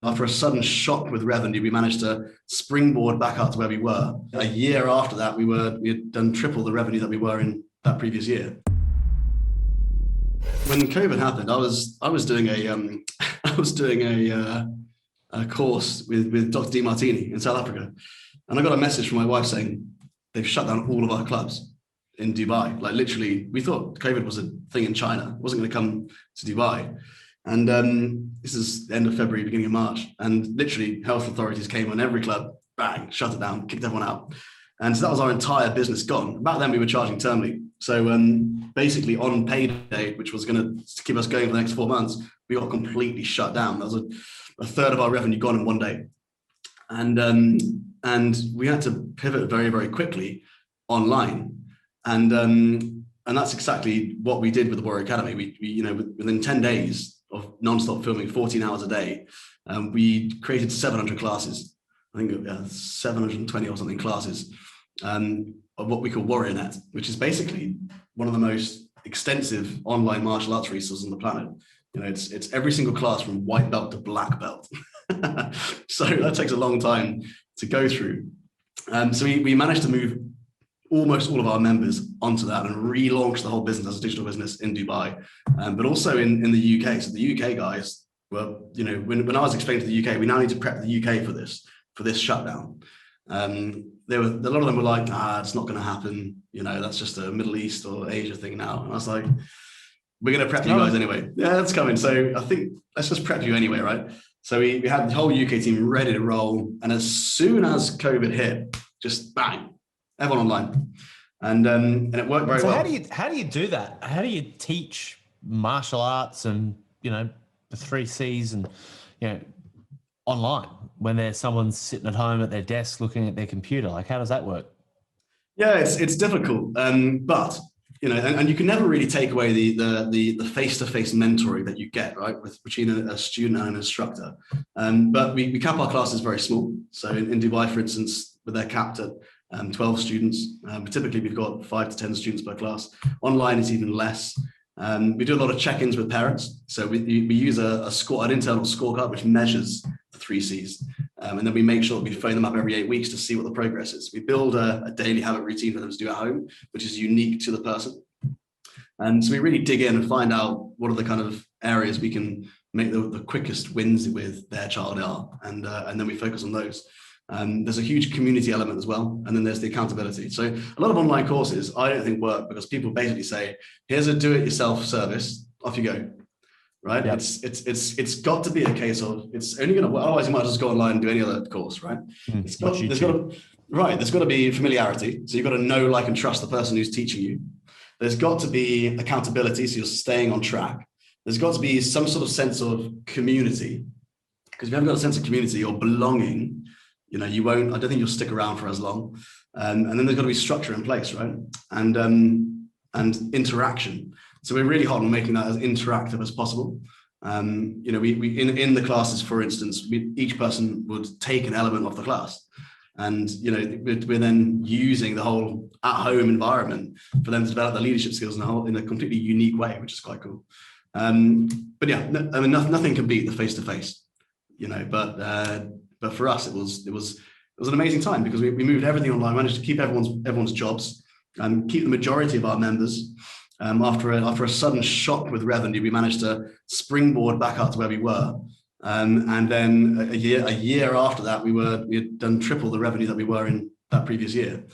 After a sudden shock with revenue, we managed to springboard back up to where we were. A year after that, we had done triple the revenue that we were in that previous year. When COVID happened, I was doing a course with Dr. DiMartini in South Africa, and I got a message from my wife saying they've shut down all of our clubs in Dubai. Like literally, we thought COVID was a thing in China. It wasn't going to come to Dubai. And this is the end of February, beginning of March. And literally health authorities came on every club, bang, shut it down, kicked everyone out. And so that was our entire business gone. Back then we were charging termly. So basically on payday, which was going to keep us going for the next 4 months, we got completely shut down. That was a third of our revenue gone in one day. And we had to pivot very, very quickly online. And that's exactly what we did with the Warrior Academy. We within 10 days of non-stop filming, 14 hours a day, we created 700 classes. I think 720 or something classes of what we call WarriorNet, which is basically one of the most extensive online martial arts resources on the planet. You know, it's every single class from white belt to black belt. So that takes a long time to go through. So we managed to move almost all of our members onto that and relaunch the whole business as a digital business in Dubai, but also in the UK. So the UK guys were, you know, when I was explaining to the UK, we now need to prep the UK for this shutdown. A lot of them were like, it's not going to happen. You know, that's just a Middle East or Asia thing now. And I was like, we're going to prep you guys anyway. Yeah, that's coming. So I think let's just prep you anyway, right? So we had the whole UK team ready to roll. And as soon as COVID hit, just bang, everyone online. And it worked very well. How do you do that? How do you teach martial arts and, you know, the 3 C's and, you know, online when there's someone sitting at home at their desk looking at their computer? Like, how does that work? Yeah, it's difficult. But, you know, and you can never really take away the face-to-face mentoring that you get, right, between a student and an instructor. But we cap our classes very small. So in Dubai, for instance, they're capped at 12 students. Typically, we've got 5 to 10 students per class. Online, it's even less. We do a lot of check-ins with parents. So we use an internal scorecard which measures the 3 C's. And then we make sure that we phone them up every 8 weeks to see what the progress is. We build a daily habit routine for them to do at home, which is unique to the person. And so we really dig in and find out what are the kind of areas we can make the quickest wins with their child are. And then we focus on those. There's a huge community element as well. And then there's the accountability. So a lot of online courses, I don't think work because people basically say, here's a do-it-yourself service, off you go, right? Yep. It's got to be a case of, it's only going to work. Otherwise you might just go online and do any other course, right? There's got to be familiarity. So you've got to know, like, and trust the person who's teaching you. There's got to be accountability. So you're staying on track. There's got to be some sort of sense of community, because if you haven't got a sense of community or belonging, you know, I don't think you'll stick around for as long. And then there's got to be structure in place, right? And interaction. So we're really hot on making that as interactive as possible. You know, we in the classes, for instance, each person would take an element of the class. And, you know, we're then using the whole at-home environment for them to develop their leadership skills in a completely unique way, which is quite cool. But yeah, I mean, nothing can beat the face-to-face, you know, but for us, it was an amazing time because we moved everything online, managed to keep everyone's jobs and keep the majority of our members. After a sudden shock with revenue, we managed to springboard back up to where we were. And then a year after that, we had done triple the revenue that we were in that previous year.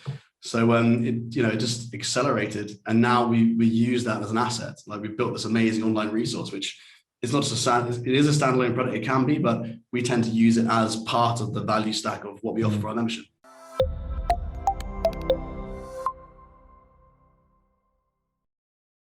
So it just accelerated, and now we use that as an asset. Like, we've built this amazing online resource, which it's not just it is a standalone product. It can be, but we tend to use it as part of the value stack of what we offer for our membership.